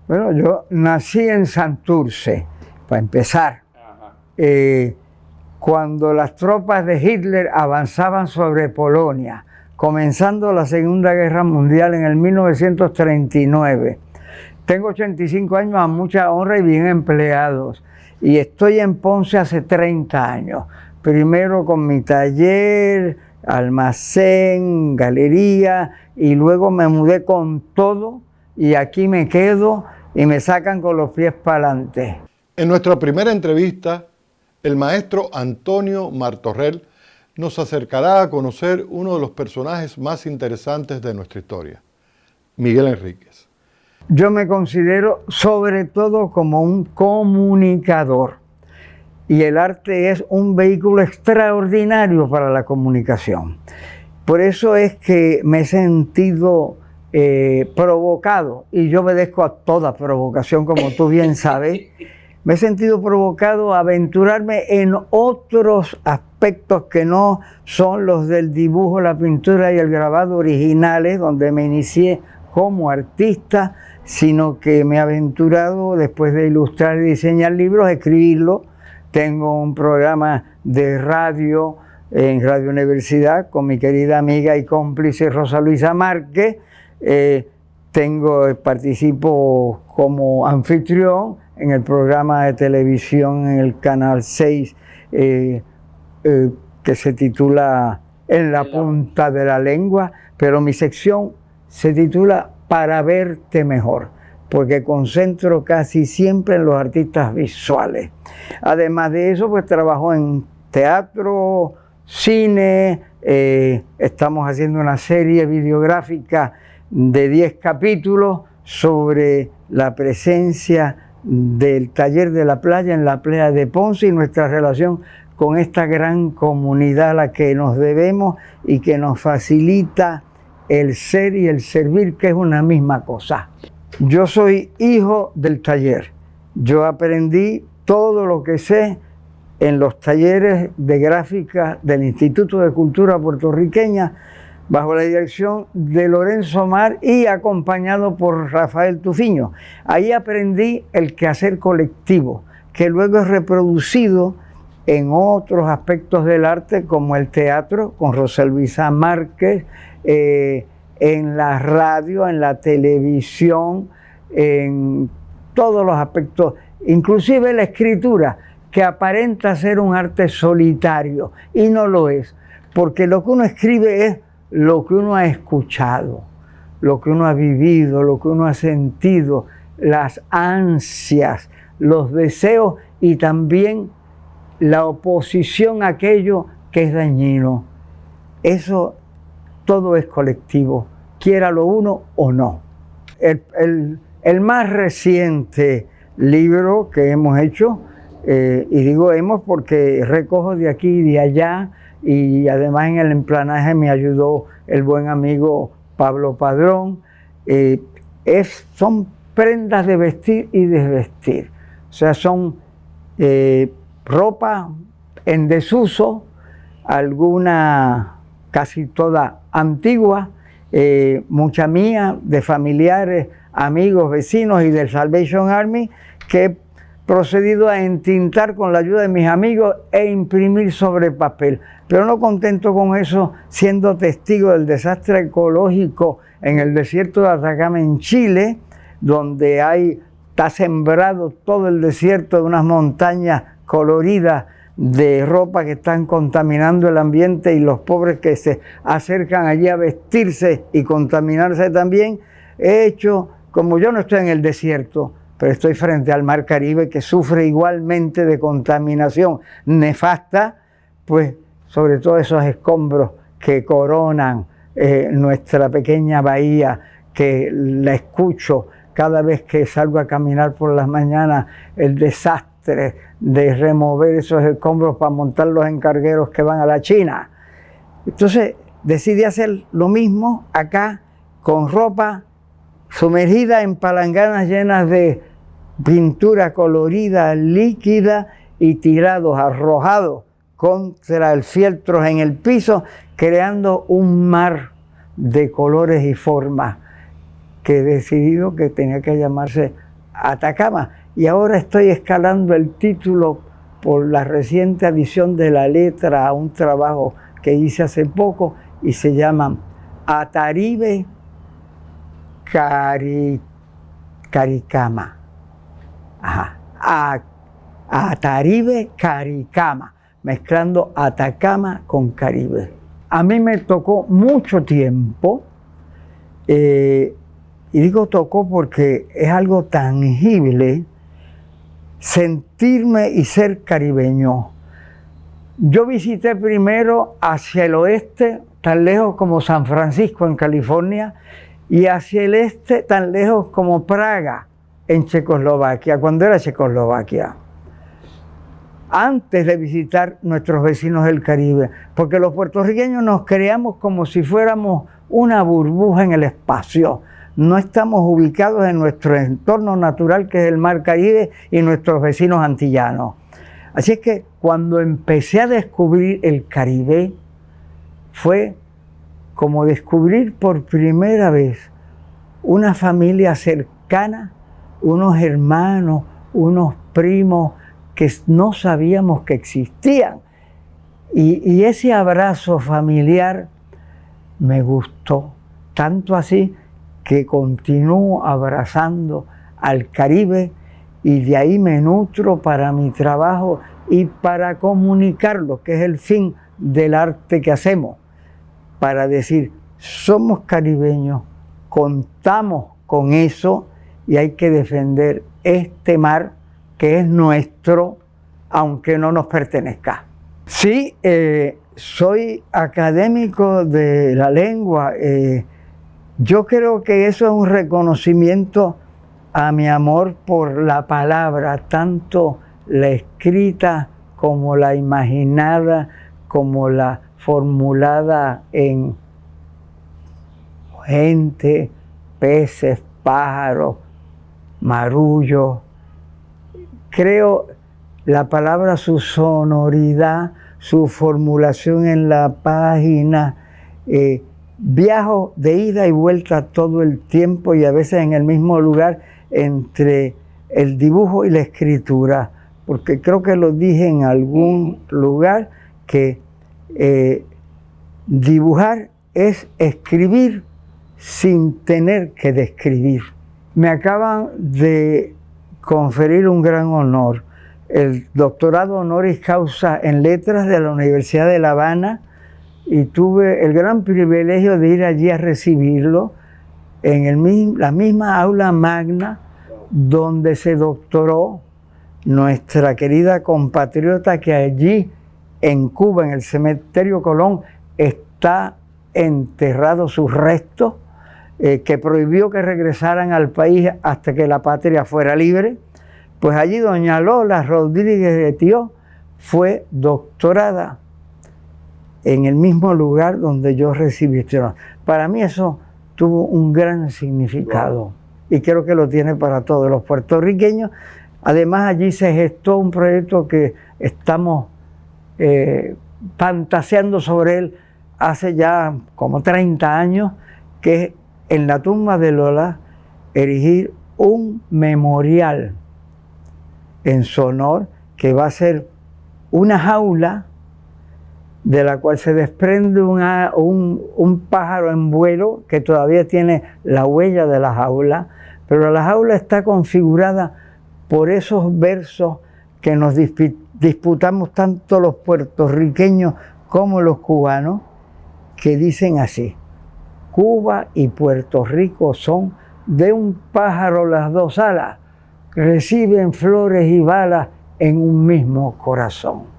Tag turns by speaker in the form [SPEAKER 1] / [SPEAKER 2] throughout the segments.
[SPEAKER 1] Bueno, yo nací en Santurce, para empezar. Cuando las tropas de Hitler avanzaban sobre Polonia, comenzando la Segunda Guerra Mundial en el 1939. Tengo 85 años, a mucha honra y bien empleados. Y estoy en Ponce hace 30 años. Primero con mi taller, almacén, galería, y luego me mudé con todo y aquí me quedo y me sacan con los pies para adelante.
[SPEAKER 2] En nuestra primera entrevista, el maestro Antonio Martorell nos acercará a conocer uno de los personajes más interesantes de nuestra historia, Miguel Enríquez.
[SPEAKER 1] Yo me considero sobre todo como un comunicador y el arte es un vehículo extraordinario para la comunicación. Por eso es que me he sentido provocado, y yo obedezco a toda provocación, como tú bien sabes. Me he sentido provocado a aventurarme en otros aspectos que no son los del dibujo, la pintura y el grabado originales, donde me inicié como artista, sino que me he aventurado, después de ilustrar y diseñar libros, a escribirlos. Tengo un programa de radio en Radio Universidad con mi querida amiga y cómplice Rosa Luisa Márquez. Participo como anfitrión en el programa de televisión en el Canal 6 que se titula En la punta de la lengua, pero mi sección se titula Para verte mejor, porque concentro casi siempre en los artistas visuales. Además de eso, pues trabajo en teatro, cine, estamos haciendo una serie videográfica de 10 capítulos sobre la presencia del taller de la playa en la playa de Ponce y nuestra relación con esta gran comunidad a la que nos debemos y que nos facilita el ser y el servir, que es una misma cosa. Yo soy hijo del taller. Yo aprendí todo lo que sé en los talleres de gráfica del Instituto de Cultura Puertorriqueña, bajo la dirección de Lorenzo Mar y acompañado por Rafael Tufiño. Ahí aprendí el quehacer colectivo, que luego es reproducido en otros aspectos del arte, como el teatro, con Rosa Luisa Márquez, en la radio, en la televisión, en todos los aspectos, inclusive la escritura, que aparenta ser un arte solitario, y no lo es, porque lo que uno escribe es lo que uno ha escuchado, lo que uno ha vivido, lo que uno ha sentido, las ansias, los deseos y también la oposición a aquello que es dañino. Eso todo es colectivo, quiera lo uno o no. El más reciente libro que hemos hecho, y digo hemos porque recojo de aquí y de allá, y además en el emplanaje me ayudó el buen amigo Pablo Padrón, son prendas de vestir y desvestir. O sea, son ropa en desuso, alguna casi toda antigua, mucha mía, de familiares, amigos, vecinos y del Salvation Army, que he procedido a entintar con la ayuda de mis amigos e imprimir sobre papel. Pero no contento con eso, siendo testigo del desastre ecológico en el desierto de Atacama en Chile, donde está sembrado todo el desierto de unas montañas coloridas de ropa que están contaminando el ambiente, y los pobres que se acercan allí a vestirse y contaminarse también. He hecho, como yo no estoy en el desierto, pero estoy frente al Mar Caribe, que sufre igualmente de contaminación nefasta, pues sobre todo esos escombros que coronan nuestra pequeña bahía, que la escucho cada vez que salgo a caminar por las mañanas, el desastre de remover esos escombros para montarlos en cargueros que van a la China. Entonces decidí hacer lo mismo acá, con ropa sumergida en palanganas llenas de pintura colorida, líquida, y tirados, arrojados contra el fieltro en el piso, creando un mar de colores y formas que he decidido que tenía que llamarse Atacama. Y ahora estoy escalando el título por la reciente adición de la letra a un trabajo que hice hace poco y se llama Ataribe Caricama. Ajá. Ataribe Caricama, mezclando Atacama con Caribe. A mí me tocó mucho tiempo, y digo tocó porque es algo tangible, sentirme y ser caribeño. Yo visité primero hacia el oeste, tan lejos como San Francisco en California, y hacia el este, tan lejos como Praga en Checoslovaquia, cuando era Checoslovaquia, antes de visitar nuestros vecinos del Caribe, porque los puertorriqueños nos creamos como si fuéramos una burbuja en el espacio. No estamos ubicados en nuestro entorno natural, que es el Mar Caribe y nuestros vecinos antillanos. Así es que cuando empecé a descubrir el Caribe, fue como descubrir por primera vez una familia cercana, unos hermanos, unos primos que no sabíamos que existían. Y ese abrazo familiar me gustó, tanto así que continúo abrazando al Caribe y de ahí me nutro para mi trabajo y para comunicarlo, que es el fin del arte que hacemos, para decir, somos caribeños, contamos con eso y hay que defender este mar que es nuestro, aunque no nos pertenezca. Sí, soy académico de la lengua. Yo creo que eso es un reconocimiento a mi amor por la palabra, tanto la escrita como la imaginada, como la formulada en gente, peces, pájaros, marullos. Creo la palabra, su sonoridad, su formulación en la página. Viajo de ida y vuelta todo el tiempo y a veces en el mismo lugar entre el dibujo y la escritura, porque creo que lo dije en algún lugar, que dibujar es escribir sin tener que describir. Me acaban de conferir un gran honor, el doctorado honoris causa en letras de la Universidad de La Habana, y tuve el gran privilegio de ir allí a recibirlo en la misma aula magna donde se doctoró nuestra querida compatriota, que allí en Cuba, en el cementerio Colón, está enterrado sus restos, que prohibió que regresaran al país hasta que la patria fuera libre. Pues allí doña Lola Rodríguez de Tío fue doctorada en el mismo lugar donde yo recibí este honor. Para mí eso tuvo un gran significado y creo que lo tiene para todos los puertorriqueños. Además, allí se gestó un proyecto que estamos fantaseando sobre él hace ya como 30 años, que es en la tumba de Lola erigir un memorial en su honor, que va a ser una jaula de la cual se desprende un pájaro en vuelo que todavía tiene la huella de la jaula, pero la jaula está configurada por esos versos que nos disputamos tanto los puertorriqueños como los cubanos, que dicen así: Cuba y Puerto Rico son de un pájaro las dos alas, reciben flores y balas en un mismo corazón.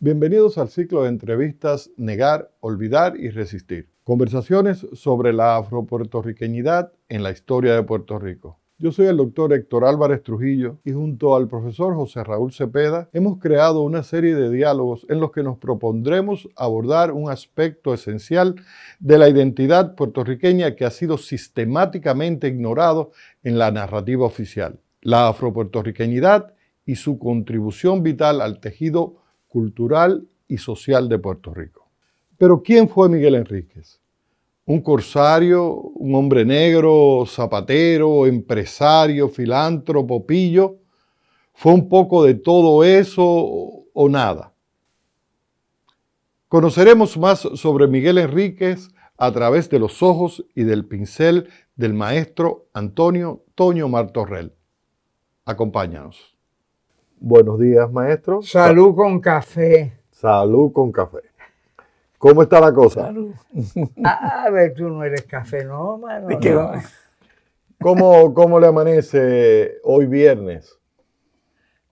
[SPEAKER 2] Bienvenidos al ciclo de entrevistas Negar, Olvidar y Resistir. Conversaciones sobre la afropuertorriqueñidad en la historia de Puerto Rico. Yo soy el doctor Héctor Álvarez Trujillo y junto al profesor José Raúl Cepeda hemos creado una serie de diálogos en los que nos propondremos abordar un aspecto esencial de la identidad puertorriqueña que ha sido sistemáticamente ignorado en la narrativa oficial: la afropuertorriqueñidad y su contribución vital al tejido cultural y social de Puerto Rico. Pero ¿quién fue Miguel Enríquez? un corsario, un hombre negro, zapatero, empresario, filántropo, pillo. ¿Fue un poco de todo eso o nada? Conoceremos más sobre Miguel Enríquez a través de los ojos y del pincel del maestro Antonio Toño Martorell. Acompáñanos. Buenos días, maestro.
[SPEAKER 1] Salud con café.
[SPEAKER 2] Salud con café. ¿Cómo está la cosa?
[SPEAKER 3] Salud.
[SPEAKER 1] A ver, tú no eres cafenómano,
[SPEAKER 3] Es que
[SPEAKER 1] ¿no?
[SPEAKER 2] ¿Cómo le amanece hoy viernes?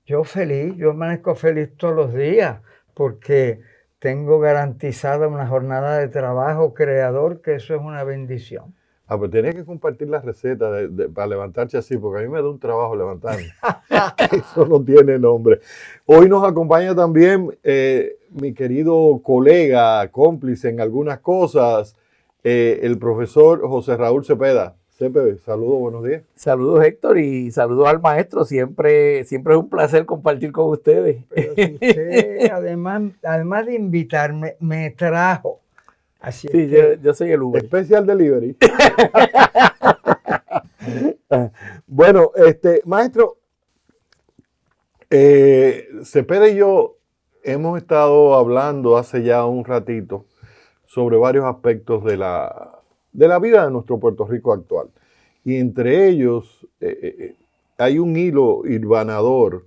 [SPEAKER 1] Yo feliz, yo amanezco feliz todos los días porque tengo garantizada una jornada de trabajo creador, que eso es una bendición.
[SPEAKER 2] Ah, pues tenía que compartir la receta para levantarse así, porque a mí me da un trabajo levantarme. Eso no tiene nombre. Hoy nos acompaña también mi querido colega, cómplice en algunas cosas, el profesor José Raúl Cepeda. Cepe, saludos, buenos días.
[SPEAKER 3] Saludos, Héctor, y saludos al maestro. Siempre es un placer compartir con ustedes.
[SPEAKER 1] Pero si usted, además de invitarme, me trajo. Así
[SPEAKER 3] Sí,
[SPEAKER 1] es que,
[SPEAKER 3] yo soy el Uber.
[SPEAKER 2] Special Delivery. Bueno, maestro, Cepeda y yo hemos estado hablando hace ya un ratito sobre varios aspectos de la vida de nuestro Puerto Rico actual. Y entre ellos hay un hilo hilvanador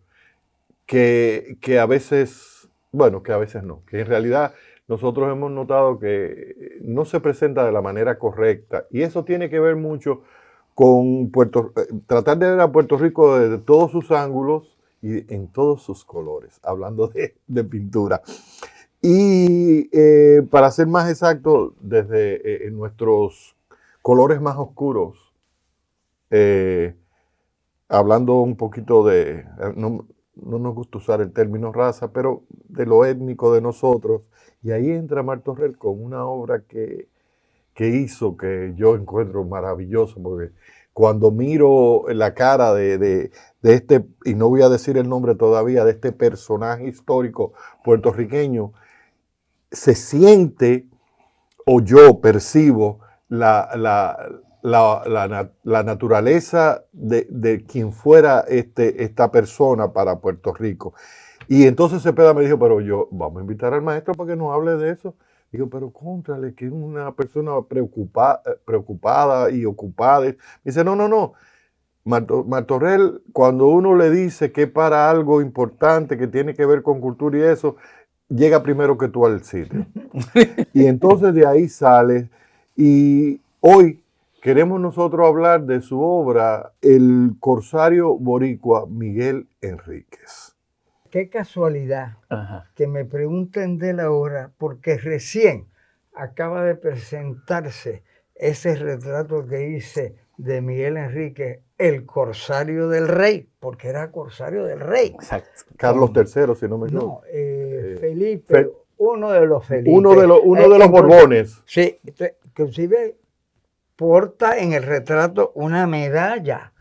[SPEAKER 2] que a veces, bueno, que a veces no, que en realidad nosotros hemos notado que no se presenta de la manera correcta. Y eso tiene que ver mucho con tratar de ver a Puerto Rico desde todos sus ángulos y en todos sus colores, hablando de pintura. Y para ser más exacto, desde nuestros colores más oscuros, hablando un poquito no nos gusta usar el término raza, pero de lo étnico de nosotros. Y ahí entra Martorell con una obra que hizo que yo encuentro maravilloso, porque cuando miro la cara de este, y no voy a decir el nombre todavía, de este personaje histórico puertorriqueño, se siente, o yo percibo, la naturaleza de quien fuera esta persona para Puerto Rico. Y entonces Cepeda me dijo, pero vamos a invitar al maestro para que nos hable de eso. Digo, pero contrale, que es una persona preocupada y ocupada. Me dice, no. Martorell, cuando uno le dice que para algo importante que tiene que ver con cultura y eso, llega primero que tú al sitio. Y entonces de ahí sale. Y hoy queremos nosotros hablar de su obra, El corsario boricua Miguel Enríquez.
[SPEAKER 1] qué casualidad
[SPEAKER 3] Ajá.
[SPEAKER 1] que me pregunten de la hora, porque recién acaba de presentarse ese retrato que hice de Miguel Enríquez, el corsario del rey, porque era corsario del rey.
[SPEAKER 3] Exacto.
[SPEAKER 2] Carlos III, si no me equivoco.
[SPEAKER 1] No, Felipe, uno de los Felipes.
[SPEAKER 2] Uno de los Borbones.
[SPEAKER 1] Sí, inclusive porta en el retrato una medalla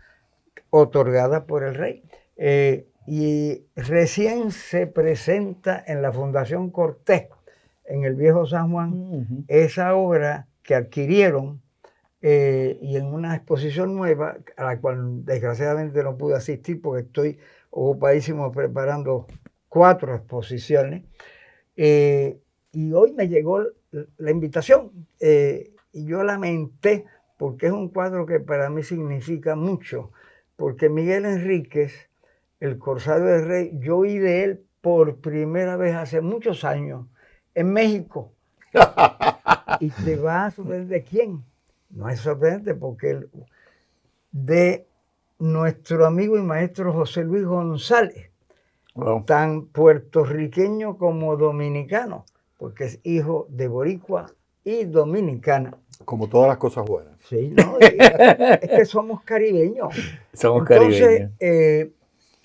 [SPEAKER 1] otorgada por el rey. Y recién se presenta en la Fundación Cortés, en el Viejo San Juan, esa obra que adquirieron y en una exposición nueva, a la cual desgraciadamente no pude asistir porque estoy ocupadísimo preparando 4 exposiciones. Y hoy me llegó la invitación y yo lamenté, porque es un cuadro que para mí significa mucho, porque Miguel Enríquez, el corsario del rey, yo oí de él por primera vez hace muchos años en México. Y te va a sorprender de quién. No es sorprendente porque de nuestro amigo y maestro José Luis González,
[SPEAKER 3] Wow.
[SPEAKER 1] tan puertorriqueño como dominicano, porque es hijo de boricua y dominicana.
[SPEAKER 2] Como todas las cosas buenas.
[SPEAKER 1] Sí, ¿no? Es que somos caribeños.
[SPEAKER 3] Somos
[SPEAKER 1] Entonces,
[SPEAKER 3] caribeños.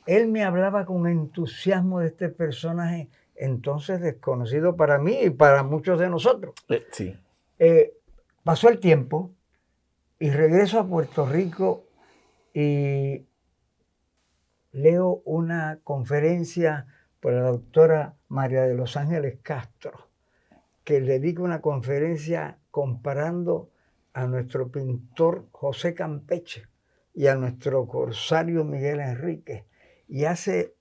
[SPEAKER 1] él me hablaba con entusiasmo de este personaje, entonces desconocido para mí y para muchos de nosotros.
[SPEAKER 3] Sí.
[SPEAKER 1] Pasó el tiempo y regreso a Puerto Rico y leo una conferencia por la doctora María de los Ángeles Castro, que le dedica una conferencia comparando a nuestro pintor José Campeche y a nuestro corsario Miguel Enríquez, y hace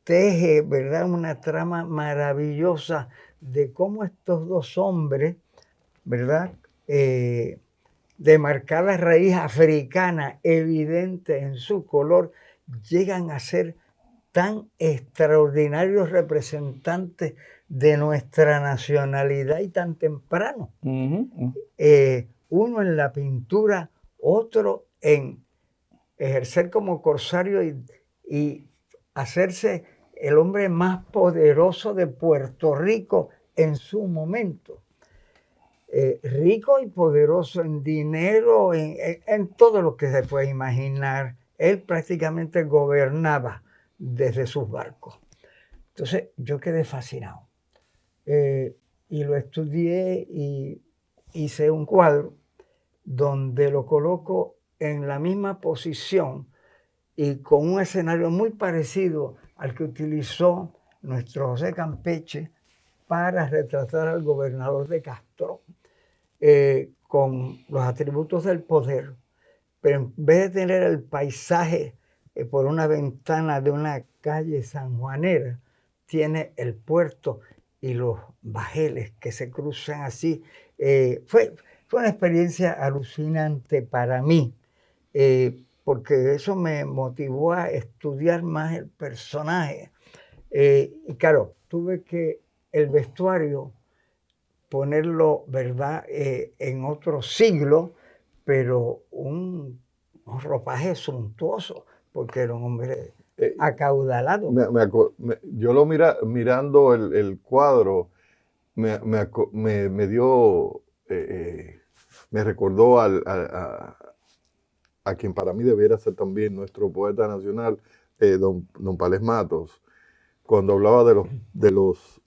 [SPEAKER 1] teje, ¿verdad?, una trama maravillosa de cómo estos dos hombres, ¿verdad?, de marcada raíz africana evidente en su color, llegan a ser tan extraordinarios representantes de nuestra nacionalidad y tan temprano. Uno en la pintura, otro en ejercer como corsario y hacerse el hombre más poderoso de Puerto Rico en su momento. Rico y poderoso en dinero, en todo lo que se puede imaginar. Él prácticamente gobernaba desde sus barcos. Entonces yo quedé fascinado. Y lo estudié y hice un cuadro donde lo coloco en la misma posición y con un escenario muy parecido al que utilizó nuestro José Campeche para retratar al gobernador de Castro, con los atributos del poder, pero en vez de tener el paisaje por una ventana de una calle sanjuanera, tiene el puerto y los bajeles que se cruzan así. Fue una experiencia alucinante para mí, porque eso me motivó a estudiar más el personaje. Y claro, tuve que el vestuario ponerlo, ¿verdad?, en otro siglo, pero un ropaje suntuoso, porque era un hombre acaudalado.
[SPEAKER 2] Yo mirando el cuadro, me dio, me recordó a quien para mí debiera ser también nuestro poeta nacional, don Pales Matos, cuando hablaba de los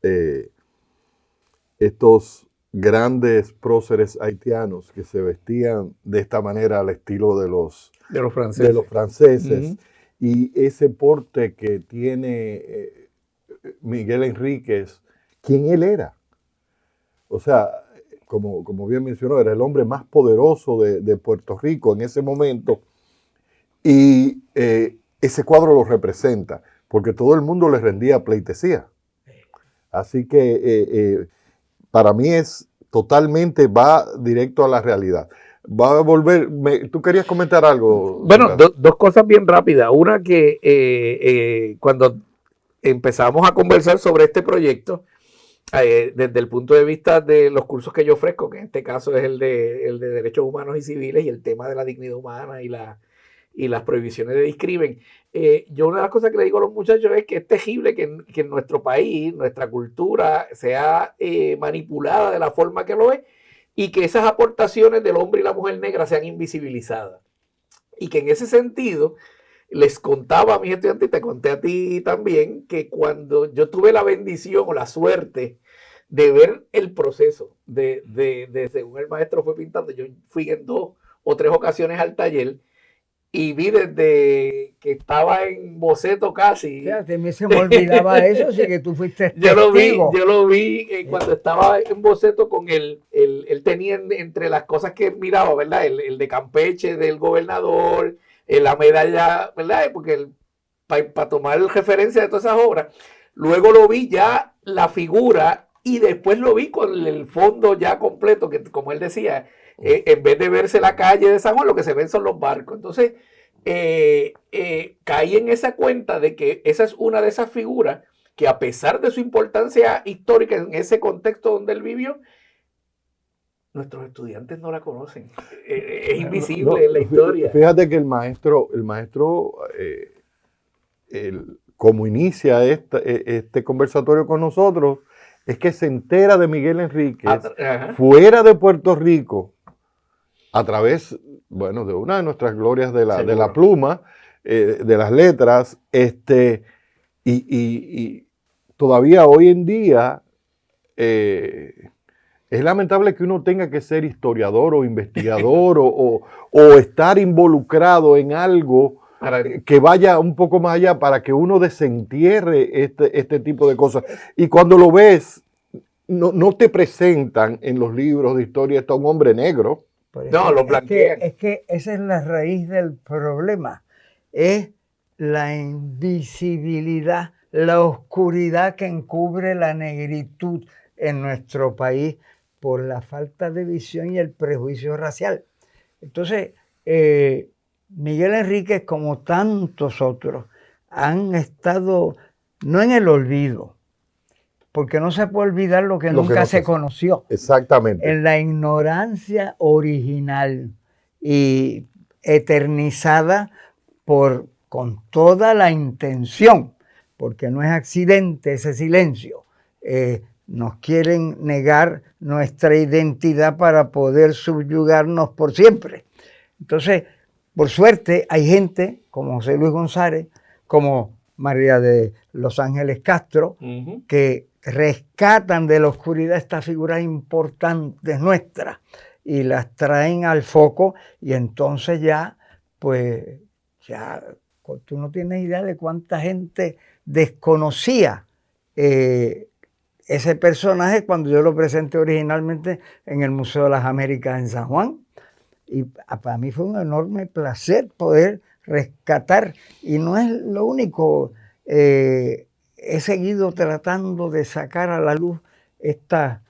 [SPEAKER 2] estos grandes próceres haitianos que se vestían de esta manera al estilo de los franceses. Y ese porte que tiene Miguel Enríquez, ¿quién él era? O sea, como bien mencionó, era el hombre más poderoso de Puerto Rico en ese momento, y ese cuadro lo representa, porque todo el mundo le rendía pleitesía. Así que para mí es totalmente, va directo a la realidad. Va a volver, ¿tú querías comentar algo?
[SPEAKER 3] Bueno, dos cosas bien rápidas. Una que cuando empezamos a conversar sobre este proyecto, desde el punto de vista de los cursos que yo ofrezco, que en este caso es el de Derechos Humanos y Civiles y el tema de la dignidad humana y las prohibiciones de discrimen, yo una de las cosas que le digo a los muchachos es que es terrible que en nuestro país, nuestra cultura sea manipulada de la forma que lo es, y que esas aportaciones del hombre y la mujer negra sean invisibilizadas. Y que en ese sentido, les contaba a mis estudiantes, y te conté a ti también, que cuando yo tuve la bendición o la suerte de ver el proceso de según el maestro fue pintando, yo fui en 2 o 3 ocasiones al taller y vi desde que estaba en boceto casi.
[SPEAKER 1] Fíjate, a mí se me olvidaba eso, sí que tú fuiste testigo.
[SPEAKER 3] Yo lo vi cuando estaba en boceto con él tenía entre las cosas que miraba, ¿verdad? El de Campeche del gobernador, la medalla, ¿verdad? Porque para tomar referencia de todas esas obras. Luego lo vi ya la figura y después lo vi con el fondo ya completo, que como él decía, en vez de verse la calle de San Juan, lo que se ven son los barcos. Entonces, caí en esa cuenta de que esa es una de esas figuras que, a pesar de su importancia histórica en ese contexto donde él vivió, nuestros estudiantes no la conocen. Es invisible en la historia.
[SPEAKER 2] Fíjate que el maestro como inicia este conversatorio con nosotros, es que se entera de Miguel Enríquez fuera de Puerto Rico, a través, bueno, de una de nuestras glorias de la pluma, de las letras, y todavía hoy en día es lamentable que uno tenga que ser historiador o investigador o estar involucrado en algo que vaya un poco más allá para que uno desentierre este tipo de cosas. Y cuando lo ves no te presentan en los libros de historia esto a un hombre negro.
[SPEAKER 3] No, lo blanquean.
[SPEAKER 1] Es que esa es la raíz del problema. Es la invisibilidad, la oscuridad que encubre la negritud en nuestro país por la falta de visión y el prejuicio racial. Entonces, Miguel Enríquez, como tantos otros, han estado no en el olvido, porque no se puede olvidar lo que nunca se conoció.
[SPEAKER 2] Exactamente.
[SPEAKER 1] En la ignorancia original y eternizada con toda la intención, porque no es accidente ese silencio. Nos quieren negar nuestra identidad para poder subyugarnos por siempre. Entonces, por suerte, hay gente como José Luis González, como María de Los Ángeles Castro, que rescatan de la oscuridad estas figuras importantes nuestras y las traen al foco, y entonces ya, pues, ya tú no tienes idea de cuánta gente desconocía ese personaje cuando yo lo presenté originalmente en el Museo de las Américas en San Juan. Y para mí fue un enorme placer poder rescatar, y no es lo único, he seguido tratando de sacar a la luz estas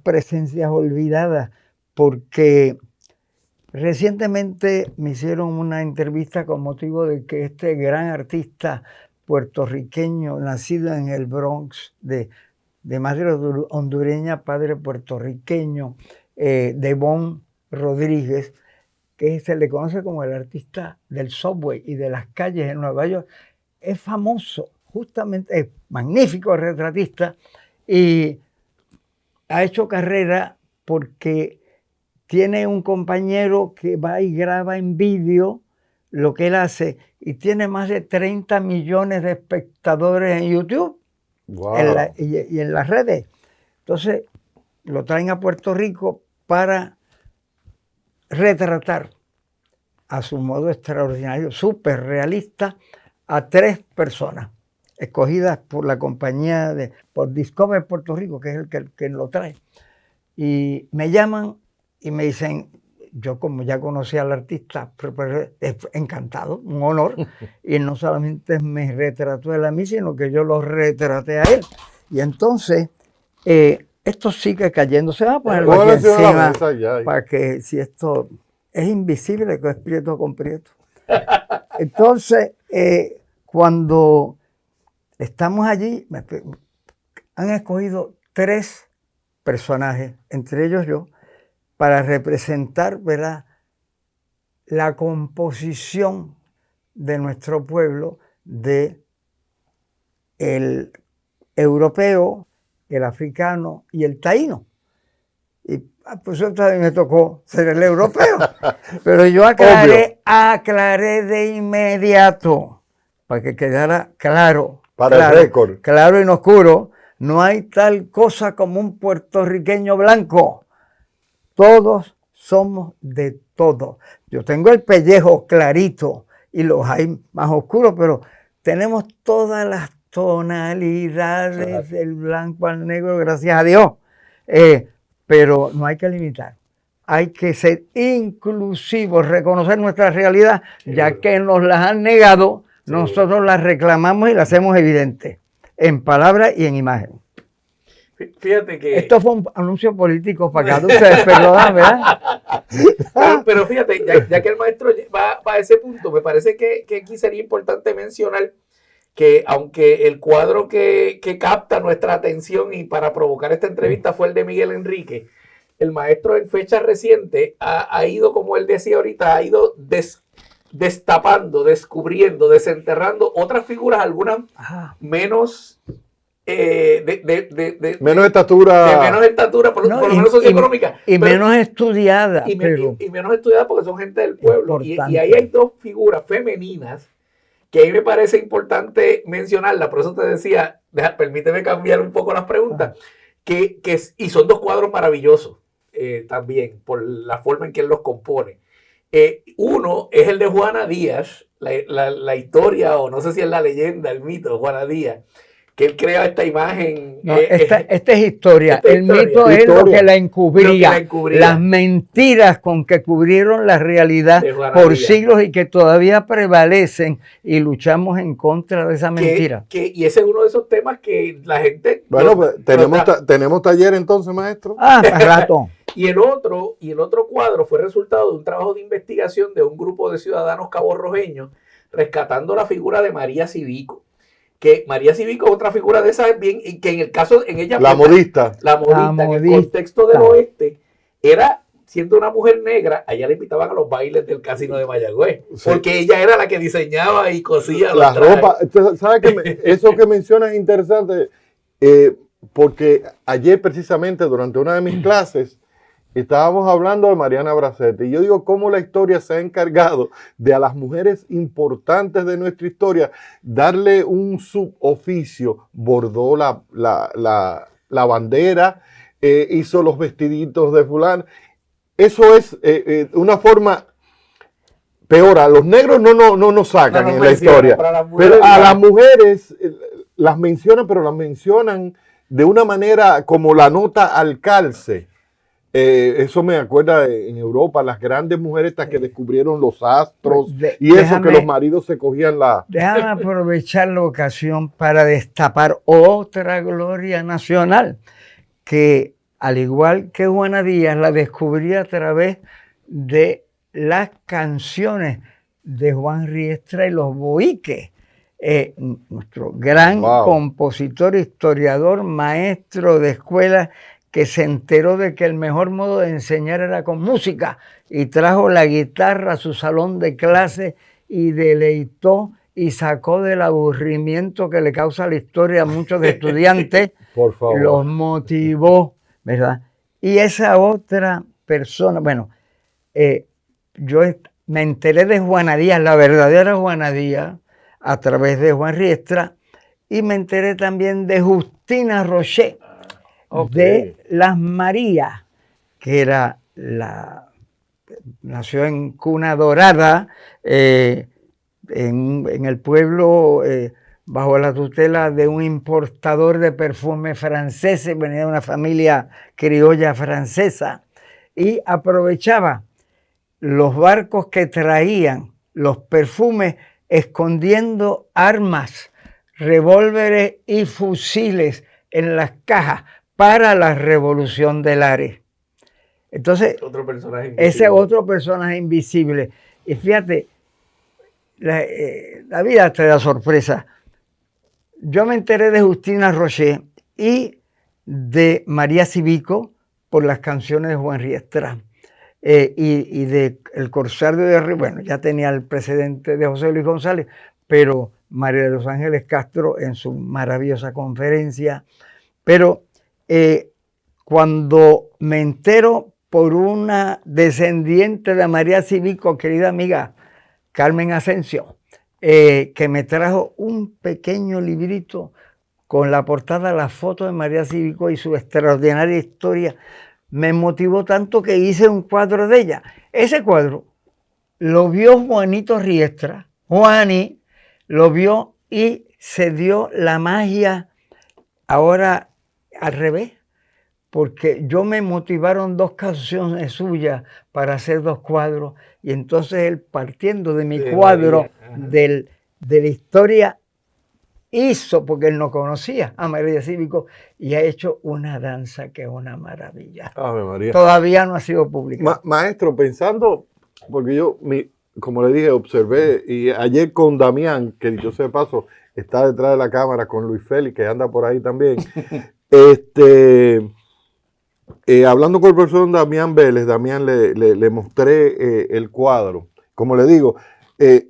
[SPEAKER 1] presencias olvidadas, porque recientemente me hicieron una entrevista con motivo de que este gran artista puertorriqueño, nacido en el Bronx, de madre hondureña, padre puertorriqueño, Devon Rodríguez, que se le conoce como el artista del subway y de las calles en Nueva York, es famoso, justamente, es magnífico retratista, y ha hecho carrera porque tiene un compañero que va y graba en vídeo lo que él hace, y tiene más de 30 millones de espectadores en YouTube. Wow. Y en las redes. Entonces lo traen a Puerto Rico para retratar a su modo extraordinario, súper realista, a 3 personas escogidas por la compañía por Discover Puerto Rico, que es el que lo trae. Y me llaman y me dicen, yo como ya conocía al artista, encantado, un honor, y no solamente me retrató él a mí, sino que yo lo retraté a él. Y entonces, esto sigue cayendo, se va a poner aquí encima, para que si esto es invisible, que es prieto con prieto. Entonces, cuando estamos allí, han escogido 3 personajes, entre ellos yo, para representar, ¿verdad?, la composición de nuestro pueblo, de el europeo, el africano y el taíno. Y pues también me tocó ser el europeo, pero yo aclaré de inmediato, para que quedara claro,
[SPEAKER 2] para el récord,
[SPEAKER 1] claro y no oscuro, no hay tal cosa como un puertorriqueño blanco. Todos somos de todo. Yo tengo el pellejo clarito y los hay más oscuros, pero tenemos todas las tonalidades del blanco al negro, gracias a Dios. Pero no hay que limitar. Hay que ser inclusivos, reconocer nuestra realidad, ya que nos las han negado, nosotros las reclamamos y las hacemos evidentes, en palabra y en imagen.
[SPEAKER 3] Fíjate que...
[SPEAKER 1] Esto fue un anuncio político para que ustedes perdonan, ¿verdad?
[SPEAKER 3] Pero fíjate, ya que el maestro va a ese punto, me parece que aquí sería importante mencionar que aunque el cuadro que capta nuestra atención y para provocar esta entrevista fue el de Miguel Enríquez, el maestro en fecha reciente ha ido, como él decía ahorita, ha ido destapando, descubriendo, desenterrando otras figuras, algunas menos...
[SPEAKER 2] menos estatura.
[SPEAKER 3] De menos estatura, por lo menos socioeconómica.
[SPEAKER 1] Y menos estudiada.
[SPEAKER 3] Y menos estudiada porque son gente del pueblo. Y ahí hay 2 figuras femeninas que a mí me parece importante mencionarla. Por eso te decía, permíteme cambiar un poco las preguntas. Y son 2 cuadros maravillosos también, por la forma en que él los compone. Uno es el de Juana Díaz, la historia, o no sé si es la leyenda, el mito de Juana Díaz, que él crea esta imagen.
[SPEAKER 1] No, esta es historia.
[SPEAKER 3] Esta es
[SPEAKER 1] El
[SPEAKER 3] historia.
[SPEAKER 1] mito es
[SPEAKER 2] Historia.
[SPEAKER 1] lo que la encubría,
[SPEAKER 3] Lo que la encubría.
[SPEAKER 1] las mentiras con que cubrieron la realidad
[SPEAKER 3] De Juana
[SPEAKER 1] por
[SPEAKER 3] Díaz.
[SPEAKER 1] siglos y que todavía prevalecen y luchamos en contra de esa mentira.
[SPEAKER 3] Y ese es uno de esos temas que la gente...
[SPEAKER 2] Bueno, pues tenemos taller entonces, maestro.
[SPEAKER 1] Para rato.
[SPEAKER 3] Y el otro cuadro fue resultado de un trabajo de investigación de un grupo de ciudadanos caborrojeños rescatando la figura de María Civico. Que María Civico es otra figura de esas bien, y que en el caso, en ella...
[SPEAKER 2] La modista.
[SPEAKER 3] La modista, en el contexto del oeste, era, siendo una mujer negra, a ella le invitaban a los bailes del casino de Mayagüez, sí, porque ella era la que diseñaba y cosía
[SPEAKER 2] la ropa. ¿Sabes qué? Eso que mencionas es interesante, porque ayer precisamente durante una de mis clases estábamos hablando de Mariana Bracetti y yo digo cómo la historia se ha encargado de a las mujeres importantes de nuestra historia darle un suboficio, bordó la bandera, hizo los vestiditos de fulano. Eso es una forma peor. A los negros no nos sacan en la historia, pero a las mujeres las mencionan, pero las mencionan de una manera como la nota al calce. Eso me acuerda en Europa, las grandes mujeres estas que descubrieron los astros y eso que los maridos se cogían la...
[SPEAKER 1] Déjame aprovechar la ocasión para destapar otra gloria nacional que, al igual que Juana Díaz, la descubrí a través de las canciones de Juan Riestra y los Boiques. Nuestro gran compositor, historiador, maestro de escuela, que se enteró de que el mejor modo de enseñar era con música y trajo la guitarra a su salón de clase y deleitó y sacó del aburrimiento que le causa la historia a muchos estudiantes.
[SPEAKER 2] Por favor.
[SPEAKER 1] Los motivó, ¿verdad? Y esa otra persona, bueno, yo me enteré de Juana Díaz, la verdadera Juana Díaz, a través de Juan Riestra, y me enteré también de Justina Rochet, de Las Marías, que era nació en Cuna Dorada, en el pueblo, bajo la tutela de un importador de perfumes franceses, venía de una familia criolla francesa, y aprovechaba los barcos que traían los perfumes escondiendo armas, revólveres y fusiles en las cajas para la revolución del Ares. Entonces, ese otro personaje invisible. Y fíjate, la vida te da sorpresa. Yo me enteré de Justina Rochet y de María Civico por las canciones de Juan Riestra. Y de El Corsario de Río, bueno, ya tenía el precedente de José Luis González, pero María de los Ángeles Castro en su maravillosa conferencia. Pero cuando me entero por una descendiente de María Civico, querida amiga Carmen Asensio, que me trajo un pequeño librito con la portada, la foto de María Civico y su extraordinaria historia, me motivó tanto que hice un cuadro de ella. Ese cuadro lo vio Juanito Riestra, Juani lo vio y se dio la magia ahora al revés, porque yo me motivaron dos canciones suyas para hacer dos cuadros y entonces él, partiendo de mi cuadro de la historia, hizo, porque él no conocía a María Civico, y ha hecho una danza que es una maravilla.
[SPEAKER 2] Ave María.
[SPEAKER 1] Todavía no ha sido publicada.
[SPEAKER 2] Maestro, pensando, porque yo, como le dije, observé, y ayer con Damián, que dicho sea de paso, está detrás de la cámara con Luis Félix, que anda por ahí también, hablando con el profesor Damián Vélez, Damián le mostré el cuadro. Como le digo,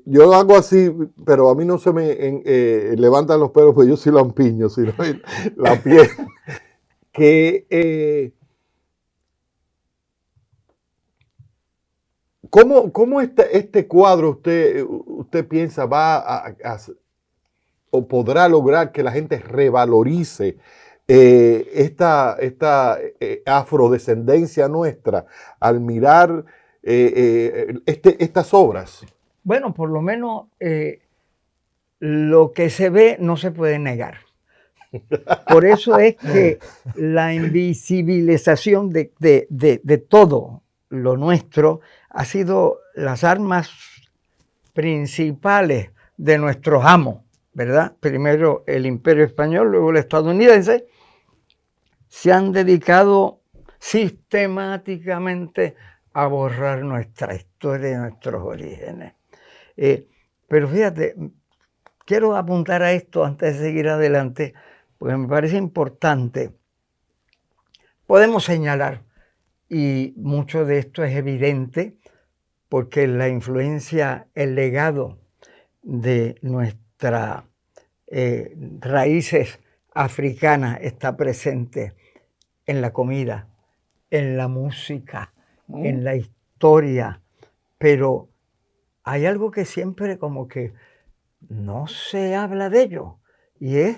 [SPEAKER 2] yo hago así, pero a mí no se me levantan los pelos, porque yo sí lampiño, sino la piel. ¿Cómo este cuadro usted piensa va o podrá lograr que la gente revalorice esta afrodescendencia nuestra al mirar estas obras?
[SPEAKER 1] Bueno, por lo menos lo que se ve no se puede negar. Por eso es que la invisibilización de todo lo nuestro ha sido las armas principales de nuestros amos, ¿verdad? Primero el Imperio Español, luego el estadounidense, se han dedicado sistemáticamente a borrar nuestra historia y nuestros orígenes. Pero fíjate, quiero apuntar a esto antes de seguir adelante, porque me parece importante. Podemos señalar, y mucho de esto es evidente, porque la influencia, el legado de nuestras raíces africanas está presente en la comida, en la música, en la historia, pero hay algo que siempre como que no se habla de ello, y es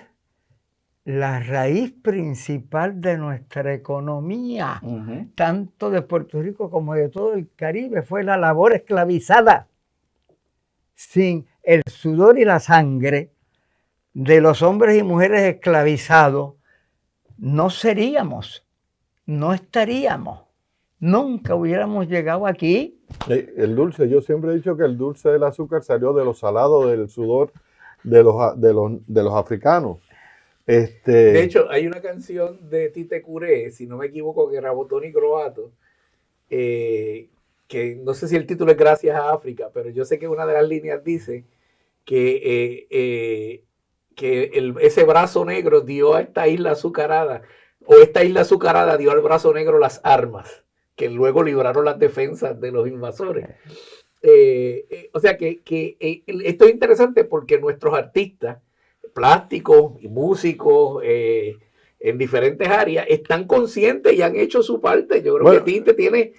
[SPEAKER 1] la raíz principal de nuestra economía, tanto de Puerto Rico como de todo el Caribe, fue la labor esclavizada. Sin el sudor y la sangre de los hombres y mujeres esclavizados, no seríamos, no estaríamos, nunca hubiéramos llegado aquí.
[SPEAKER 2] El dulce, yo siempre he dicho que el dulce del azúcar salió de los salados del sudor de los africanos.
[SPEAKER 3] De hecho, hay una canción de Tite Curé, si no me equivoco, que era Botón y Croato, que no sé si el título es Gracias a África, pero yo sé que una de las líneas dice que ese brazo negro dio a esta isla azucarada, o esta isla azucarada dio al brazo negro las armas, que luego libraron las defensas de los invasores. O sea que esto es interesante porque nuestros artistas plásticos y músicos en diferentes áreas están conscientes y han hecho su parte. Yo creo que Tinte tiene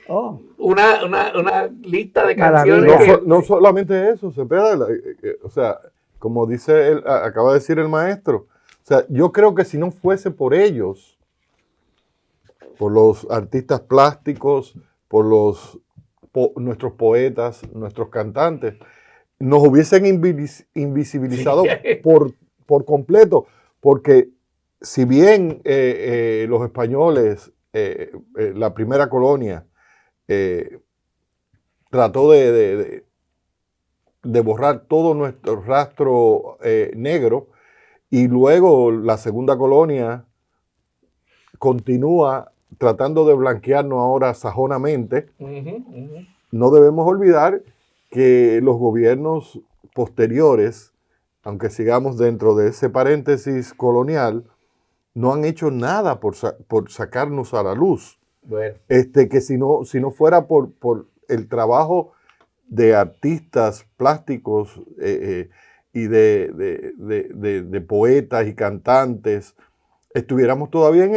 [SPEAKER 3] una lista de canciones.
[SPEAKER 2] No solamente eso, Cepeda, o sea, como dice acaba de decir el maestro, o sea, yo creo que si no fuese por ellos, por los artistas plásticos, por nuestros poetas, nuestros cantantes, nos hubiesen invisibilizado por completo, porque si bien los españoles, la primera colonia, trató de borrar todo nuestro rastro negro, y luego la segunda colonia continúa tratando de blanquearnos ahora sajonamente, no debemos olvidar que los gobiernos posteriores, aunque sigamos dentro de ese paréntesis colonial, no han hecho nada por sacarnos a la luz.
[SPEAKER 3] Bueno.
[SPEAKER 2] Que si no fuera por el trabajo de artistas plásticos y de poetas y cantantes, estuviéramos todavía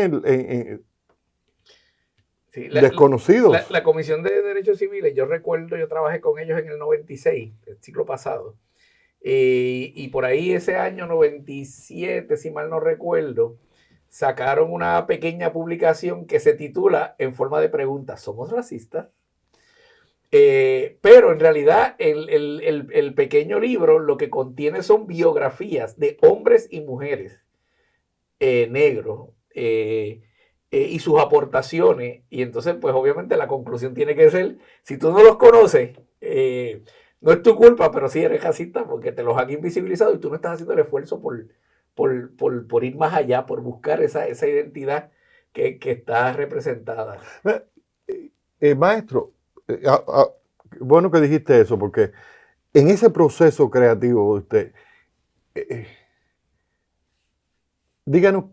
[SPEAKER 2] desconocidos.
[SPEAKER 3] La Comisión de Derechos Civiles, yo recuerdo, yo trabajé con ellos en el 96, el siglo pasado. Y por ahí ese año 97, si mal no recuerdo, sacaron una pequeña publicación que se titula en forma de pregunta: ¿somos racistas? Pero en realidad el pequeño libro lo que contiene son biografías de hombres y mujeres negros y sus aportaciones. Y entonces pues obviamente la conclusión tiene que ser: si tú no los conoces, no es tu culpa, pero sí eres racista porque te los han invisibilizado y tú no estás haciendo el esfuerzo por ir más allá, por buscar esa identidad que está representada.
[SPEAKER 2] Maestro, bueno que dijiste eso, porque en ese proceso creativo de usted, díganos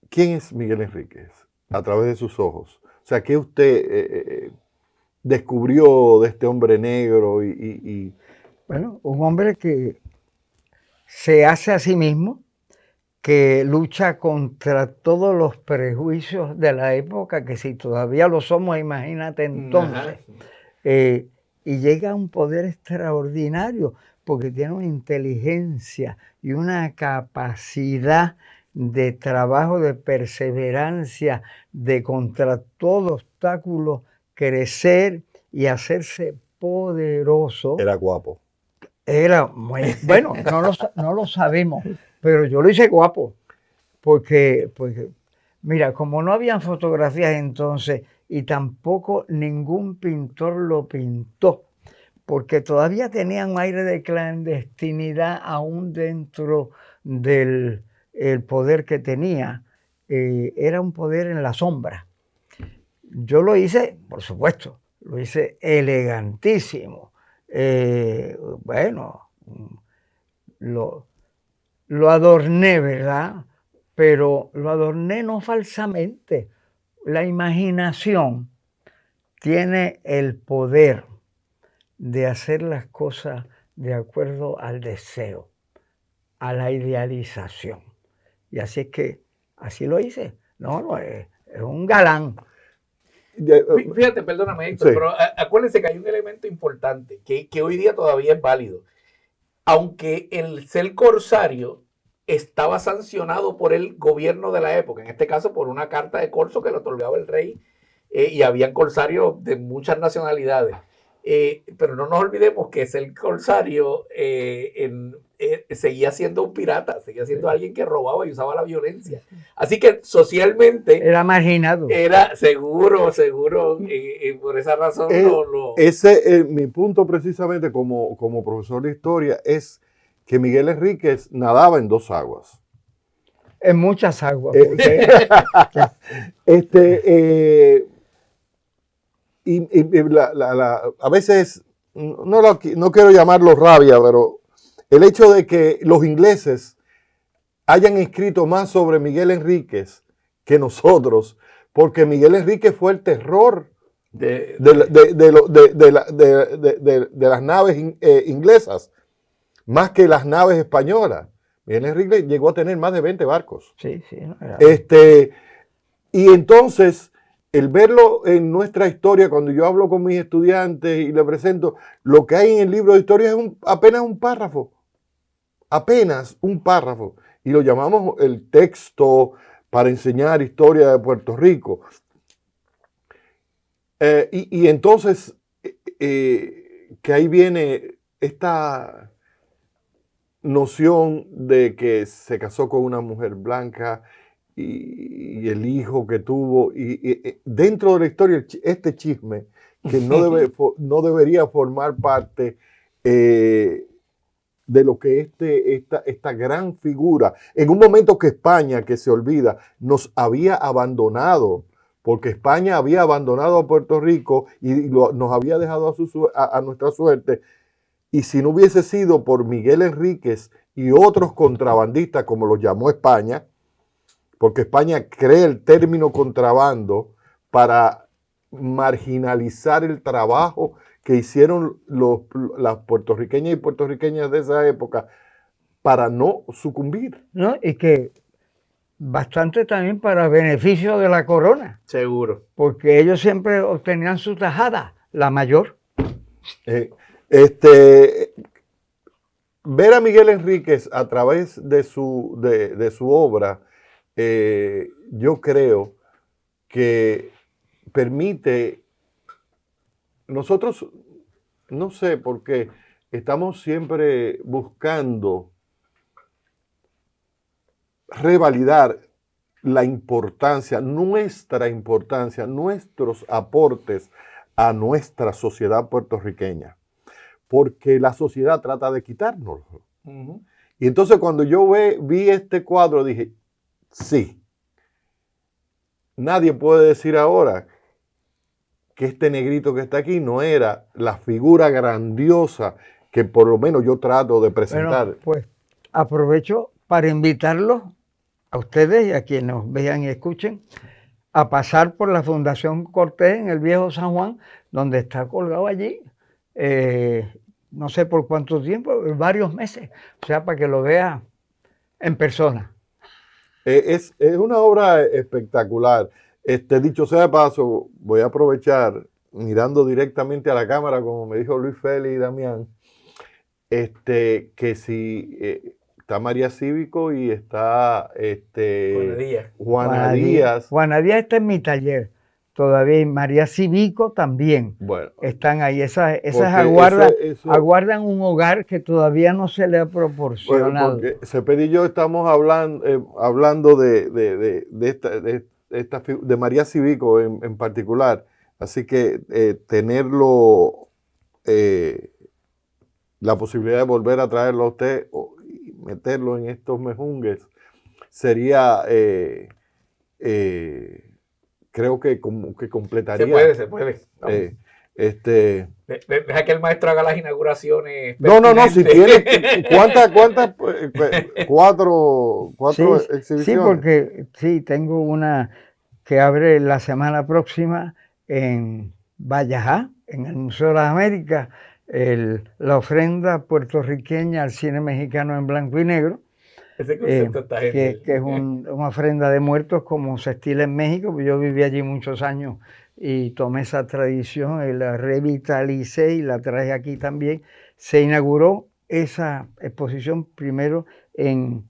[SPEAKER 2] quién es Miguel Enríquez a través de sus ojos. O sea, ¿qué usted descubrió de este hombre negro?
[SPEAKER 1] Bueno, un hombre que se hace a sí mismo, que lucha contra todos los prejuicios de la época, que si todavía lo somos, imagínate entonces. Y llega a un poder extraordinario, porque tiene una inteligencia y una capacidad de trabajo, de perseverancia, de contra todo obstáculo crecer y hacerse poderoso.
[SPEAKER 2] Era guapo.
[SPEAKER 1] Era muy bueno, no lo sabemos, pero yo lo hice guapo. porque, mira, como no habían fotografías entonces y tampoco ningún pintor lo pintó, porque todavía tenían un aire de clandestinidad aún dentro del el poder que tenía, era un poder en la sombra. Yo lo hice, por supuesto, lo hice elegantísimo. Bueno, lo, lo adorné, ¿verdad? Pero lo adorné no falsamente. La imaginación tiene el poder de hacer las cosas de acuerdo al deseo, a la idealización. Y así es que, así lo hice. No, es un galán.
[SPEAKER 3] Fíjate, perdóname, Héctor,
[SPEAKER 2] Sí.
[SPEAKER 3] pero acuérdense que hay un elemento importante que hoy día todavía es válido. Aunque el ser corsario estaba sancionado por el gobierno de la época, en este caso por una carta de corso que le otorgaba el rey, y habían corsarios de muchas nacionalidades. Pero no nos olvidemos que ser corsario seguía siendo un pirata, seguía siendo alguien que robaba y usaba la violencia. Así que socialmente
[SPEAKER 1] Era marginado.
[SPEAKER 3] era seguro, por esa razón
[SPEAKER 2] Mi punto precisamente como profesor de historia es que Miguel Enríquez nadaba en dos aguas.
[SPEAKER 1] En muchas aguas.
[SPEAKER 2] A veces, no quiero llamarlo rabia, pero el hecho de que los ingleses hayan escrito más sobre Miguel Enríquez que nosotros, porque Miguel Enríquez fue el terror de las naves inglesas, más que las naves españolas. Miguel Enríquez llegó a tener más de 20 barcos.
[SPEAKER 1] Sí, no era...
[SPEAKER 2] Y entonces, el verlo en nuestra historia, cuando yo hablo con mis estudiantes y le presento, lo que hay en el libro de historia es apenas un párrafo. Apenas un párrafo. Y lo llamamos el texto para enseñar historia de Puerto Rico. Y entonces, que ahí viene esta noción de que se casó con una mujer blanca y el hijo que tuvo. Y dentro de la historia, este chisme, que no debería formar parte de lo que esta gran figura, en un momento que España, que se olvida, nos había abandonado, porque España había abandonado a Puerto Rico y nos había dejado a nuestra suerte. Y si no hubiese sido por Miguel Enríquez y otros contrabandistas, como los llamó España, porque España crea el término contrabando para marginalizar el trabajo que hicieron las puertorriqueñas y puertorriqueñas de esa época para no sucumbir.
[SPEAKER 1] ¿No? Y que bastante también para beneficio de la corona.
[SPEAKER 3] Seguro.
[SPEAKER 1] Porque ellos siempre obtenían su tajada, la mayor.
[SPEAKER 2] Ver a Miguel Enríquez a través de su obra, yo creo que permite, nosotros, no sé por qué, estamos siempre buscando revalidar la importancia, nuestros aportes a nuestra sociedad puertorriqueña, porque la sociedad trata de quitárnoslo. Uh-huh. Y entonces cuando yo vi este cuadro dije, sí, nadie puede decir ahora que este negrito que está aquí no era la figura grandiosa que por lo menos yo trato de presentar.
[SPEAKER 1] Bueno, pues aprovecho para invitarlos a ustedes y a quienes nos vean y escuchen a pasar por la Fundación Cortés en el Viejo San Juan, donde está colgado allí, no sé por cuánto tiempo, varios meses, o sea, para que lo vea en persona.
[SPEAKER 2] Es una obra espectacular. Dicho sea de paso, voy a aprovechar, mirando directamente a la cámara, como me dijo Luis Félix y Damián, que si está María Cívico y está
[SPEAKER 3] Juana Díaz.
[SPEAKER 2] Juana Díaz.
[SPEAKER 1] Juana Díaz está en mi taller. todavía, y María Civico también.
[SPEAKER 2] Bueno,
[SPEAKER 1] Están ahí, esas
[SPEAKER 2] porque
[SPEAKER 1] aguardan un hogar que todavía no se le ha
[SPEAKER 2] bueno,
[SPEAKER 1] proporcionado.
[SPEAKER 2] porque Cepeda y yo estamos hablando de María Civico en particular, así que tenerlo, la posibilidad de volver a traerlo a usted y meterlo en estos mejungues sería, creo que completaría.
[SPEAKER 3] Se puede. Deja que el maestro haga las inauguraciones.
[SPEAKER 2] No, si tiene,
[SPEAKER 3] pertinentes.
[SPEAKER 2] ¿cuántas? Cuatro
[SPEAKER 1] Sí,
[SPEAKER 2] exhibiciones.
[SPEAKER 1] porque sí, tengo una que abre la semana próxima en Vallajá, en el Museo de las Américas, la ofrenda puertorriqueña al cine mexicano en blanco y negro,
[SPEAKER 3] Ese concepto está genial.
[SPEAKER 1] que es una ofrenda de muertos como se estila en México. Yo viví allí muchos años y tomé esa tradición y la revitalicé y la traje aquí también. Se inauguró esa exposición primero en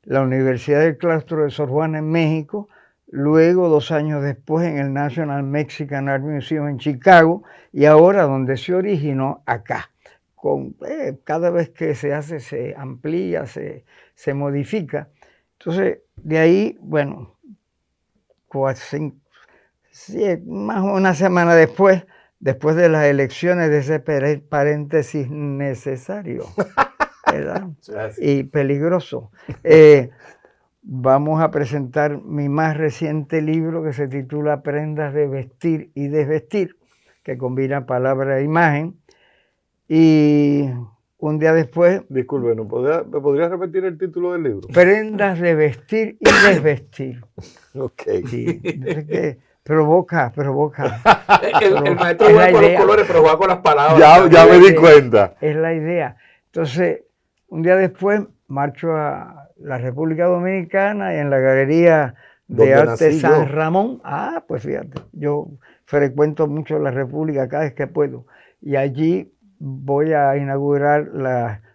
[SPEAKER 1] la Universidad del Claustro de Sor Juana en México, luego 2 años después en el National Mexican Art Museum en Chicago y ahora donde se originó acá. Cada vez que se hace se amplía, se modifica. Entonces, de ahí, bueno, más o una semana después de las elecciones, de ese paréntesis necesario, ¿verdad? Y peligroso, vamos a presentar mi más reciente libro que se titula Prendas de vestir y desvestir, que combina palabra e imagen. Y un día después...
[SPEAKER 2] Disculpe, ¿me podría repetir el título del libro?
[SPEAKER 1] Prendas de vestir y desvestir.
[SPEAKER 2] Ok.
[SPEAKER 1] Sí, es que provoca.
[SPEAKER 3] El maestro juega con los colores, pero juega con las palabras.
[SPEAKER 2] Ya me di cuenta.
[SPEAKER 1] Es la idea. Entonces, un día después marcho a la República Dominicana y en la Galería de Arte San Ramón. Pues fíjate, yo frecuento mucho la República cada vez que puedo. Y allí voy a inaugurar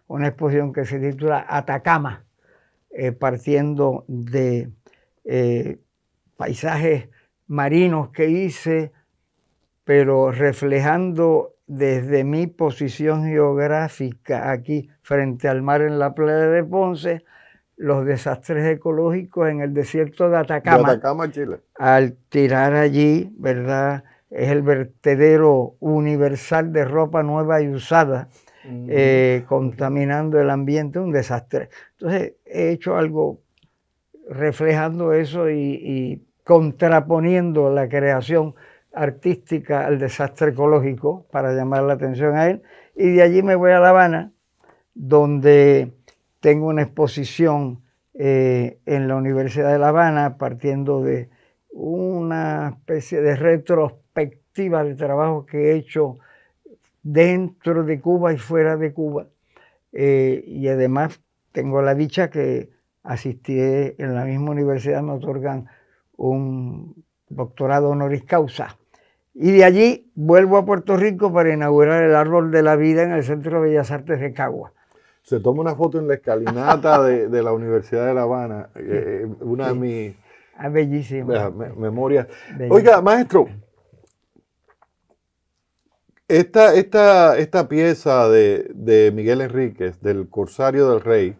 [SPEAKER 1] una exposición que se titula Atacama, partiendo de paisajes marinos que hice, pero reflejando desde mi posición geográfica aquí frente al mar en la playa de Ponce, los desastres ecológicos en el desierto de Atacama.
[SPEAKER 2] De Atacama, Chile.
[SPEAKER 1] Al tirar allí, ¿verdad? Es el vertedero universal de ropa nueva y usada, contaminando el ambiente, un desastre. Entonces, he hecho algo reflejando eso y contraponiendo la creación artística al desastre ecológico para llamar la atención a él. Y de allí me voy a La Habana, donde tengo una exposición en la Universidad de La Habana, partiendo de una especie de retrospectiva de trabajo que he hecho dentro de Cuba y fuera de Cuba. Y además tengo la dicha que asistí en la misma universidad, me otorgan un doctorado honoris causa. Y de allí vuelvo a Puerto Rico para inaugurar el Árbol de la Vida en el Centro de Bellas Artes de Cagua.
[SPEAKER 2] Se toma una foto en la escalinata de la Universidad de La Habana, una de mis
[SPEAKER 1] bellísima
[SPEAKER 2] memorias. Oiga, maestro, esta pieza de Miguel Enríquez, del Corsario del Rey,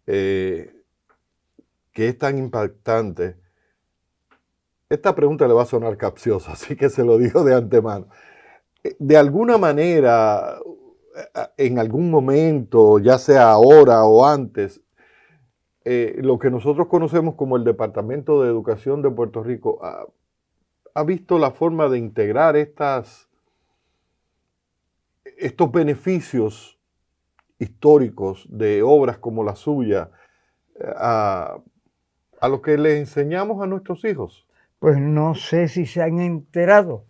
[SPEAKER 2] que es tan impactante, esta pregunta le va a sonar capciosa, así que se lo digo de antemano. De alguna manera, en algún momento, ya sea ahora o antes, lo que nosotros conocemos como el Departamento de Educación de Puerto Rico ha visto la forma de integrar estos beneficios históricos de obras como la suya a lo que les enseñamos a nuestros hijos.
[SPEAKER 1] Pues no sé si se han enterado.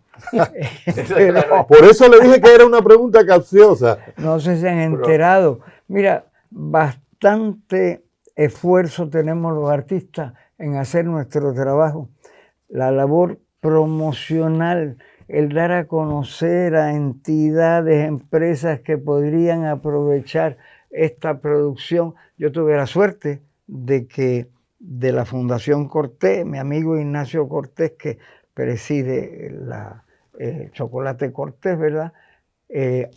[SPEAKER 2] Por eso le dije que era una pregunta capciosa.
[SPEAKER 1] No sé si se han enterado. Mira, bastante esfuerzo tenemos los artistas en hacer nuestro trabajo. La labor promocional, el dar a conocer a entidades, empresas que podrían aprovechar esta producción. Yo tuve la suerte de que de la Fundación Cortés, mi amigo Ignacio Cortés, que preside Chocolate Cortés, ¿verdad?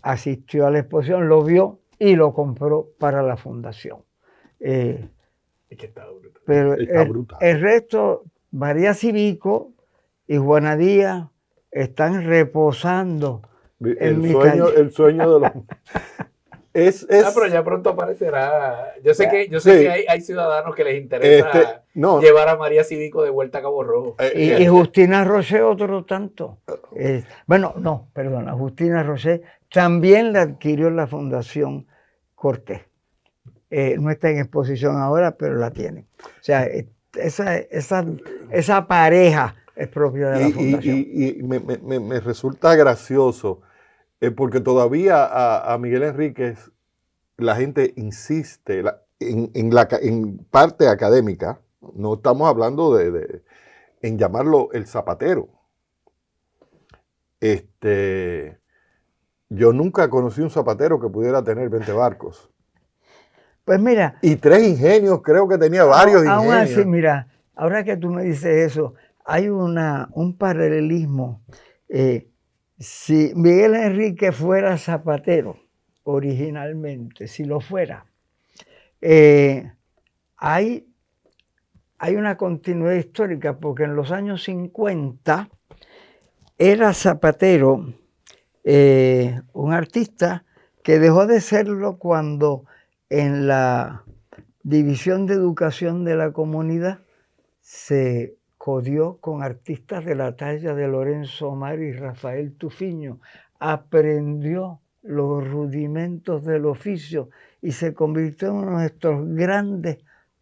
[SPEAKER 1] Asistió a la exposición, lo vio y lo compró para la fundación.
[SPEAKER 3] Es que está brutal.
[SPEAKER 1] Pero
[SPEAKER 2] Está brutal.
[SPEAKER 1] el resto, María Civico y Juana Díaz están reposando en mi taller.
[SPEAKER 2] El sueño de los...
[SPEAKER 3] Pero ya pronto aparecerá. Yo sé que
[SPEAKER 2] Sí.
[SPEAKER 3] hay ciudadanos que les interesa
[SPEAKER 2] no.
[SPEAKER 3] llevar a María Civico de vuelta a Cabo Rojo.
[SPEAKER 1] Y Justina Roché otro tanto. Bueno, no, perdona, Justina Roché también la adquirió la Fundación Cortés. No está en exposición ahora, pero la tiene. O sea, esa pareja es propia de la Fundación.
[SPEAKER 2] Y me resulta gracioso porque todavía a Miguel Enríquez la gente insiste en parte académica, no estamos hablando en llamarlo el zapatero. Yo nunca conocí un zapatero que pudiera tener 20 barcos.
[SPEAKER 1] Pues mira.
[SPEAKER 2] Y 3 ingenios, creo que tenía varios ingenios.
[SPEAKER 1] Aún así, mira, ahora que tú me dices eso, hay un paralelismo. Si Miguel Enrique fuera zapatero originalmente, si lo fuera, hay una continuidad histórica, porque en los años 50 era zapatero un artista que dejó de serlo cuando en la División de Educación de la Comunidad se codió con artistas de la talla de Lorenzo Omar y Rafael Tufiño. Aprendió los rudimentos del oficio y se convirtió en uno de estos grandes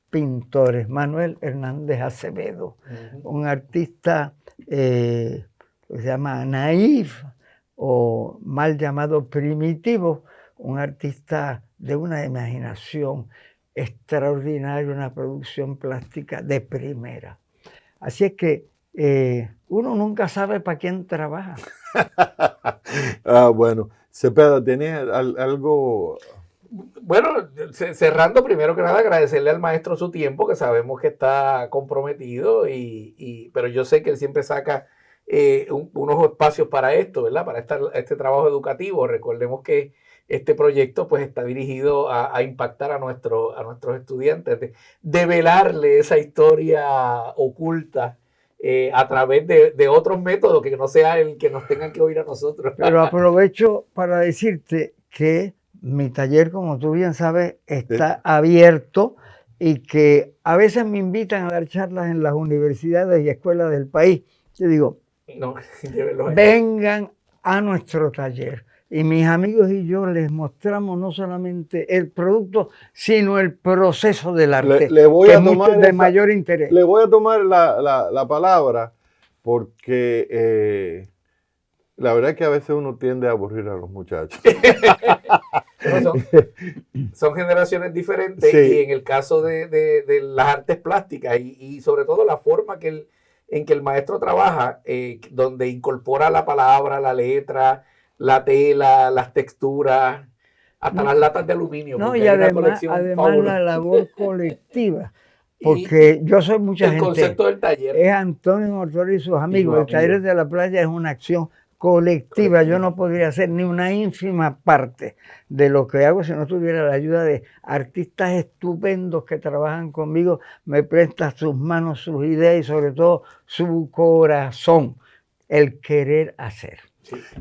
[SPEAKER 1] pintores. Manuel Hernández Acevedo, un artista que se llama naif o mal llamado primitivo, un artista de una imaginación extraordinaria, una producción plástica de primera. Así es que uno nunca sabe para quién trabaja.
[SPEAKER 2] Bueno, Cepeda, ¿tenías algo?
[SPEAKER 3] Bueno, cerrando, primero que nada, agradecerle al maestro su tiempo, que sabemos que está comprometido, pero yo sé que él siempre saca unos espacios para esto, ¿verdad? Para este trabajo educativo. Recordemos que este proyecto pues está dirigido a impactar a nuestros estudiantes, de velarle esa historia oculta a través de otros métodos que no sea el que nos tengan que oír a nosotros.
[SPEAKER 1] Pero aprovecho para decirte que mi taller, como tú bien sabes, está abierto y que a veces me invitan a dar charlas en las universidades y escuelas del país. Yo digo, vengan a nuestro taller. Y mis amigos y yo les mostramos no solamente el producto, sino el proceso del arte,
[SPEAKER 2] que es
[SPEAKER 1] de mayor interés.
[SPEAKER 2] Le voy a tomar la palabra porque la verdad es que a veces uno tiende a aburrir a los muchachos.
[SPEAKER 3] Son generaciones diferentes, sí. Y en el caso de las artes plásticas y sobre todo la forma en que el maestro trabaja, donde incorpora la palabra, la letra, la tela, las texturas, hasta las latas de aluminio.
[SPEAKER 1] No, y además la labor colectiva. Porque yo soy mucha gente.
[SPEAKER 3] El concepto del taller.
[SPEAKER 1] Es Antonio Mortor y sus amigos. El taller de la playa es una acción colectiva. Yo no podría hacer ni una ínfima parte de lo que hago si no tuviera la ayuda de artistas estupendos que trabajan conmigo, me prestan sus manos, sus ideas y sobre todo su corazón, el querer hacer.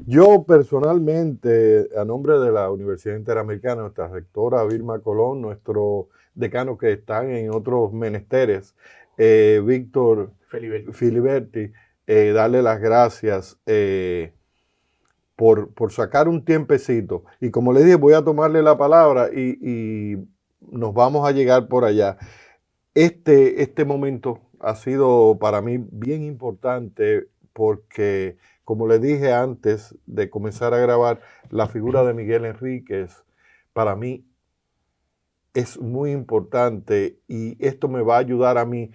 [SPEAKER 2] Yo personalmente, a nombre de la Universidad Interamericana, nuestra rectora Vilma Colón, nuestro decano que están en otros menesteres, Víctor Filiberti, darle las gracias por sacar un tiempecito. Y como le dije, voy a tomarle la palabra y nos vamos a llegar por allá. Este momento ha sido para mí bien importante porque, como le dije antes de comenzar a grabar, la figura de Miguel Enríquez para mí es muy importante y esto me va a ayudar a mí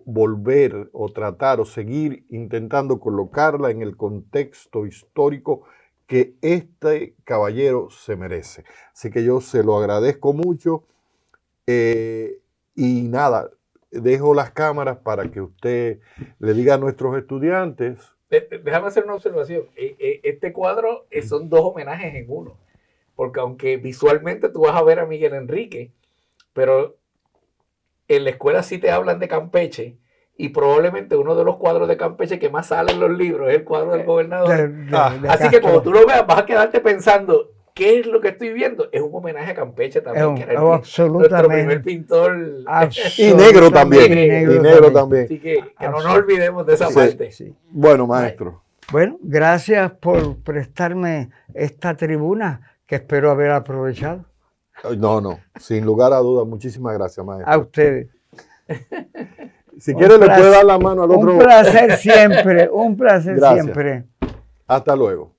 [SPEAKER 2] volver o tratar o seguir intentando colocarla en el contexto histórico que este caballero se merece. Así que yo se lo agradezco mucho y nada, dejo las cámaras para que usted le diga a nuestros estudiantes.
[SPEAKER 3] Déjame hacer una observación. Este cuadro son dos homenajes en uno. Porque aunque visualmente tú vas a ver a Miguel Enrique, pero en la escuela sí te hablan de Campeche, y probablemente uno de los cuadros de Campeche que más sale en los libros es el cuadro del gobernador. Así que cuando tú lo veas vas a quedarte pensando, ¿qué es lo que estoy viendo? Es un homenaje a Campeche también, que era nuestro primer pintor.
[SPEAKER 2] Y negro también. Y negro también.
[SPEAKER 3] Así que no nos olvidemos de esa parte.
[SPEAKER 1] Sí.
[SPEAKER 2] Bueno, maestro.
[SPEAKER 1] Bueno, gracias por prestarme esta tribuna que espero haber aprovechado.
[SPEAKER 2] No, sin lugar a dudas. Muchísimas gracias, maestro.
[SPEAKER 1] A ustedes.
[SPEAKER 2] Si quiere, le puede dar la mano al otro.
[SPEAKER 1] Un placer siempre, un placer
[SPEAKER 2] Gracias.
[SPEAKER 1] siempre.
[SPEAKER 2] Hasta luego.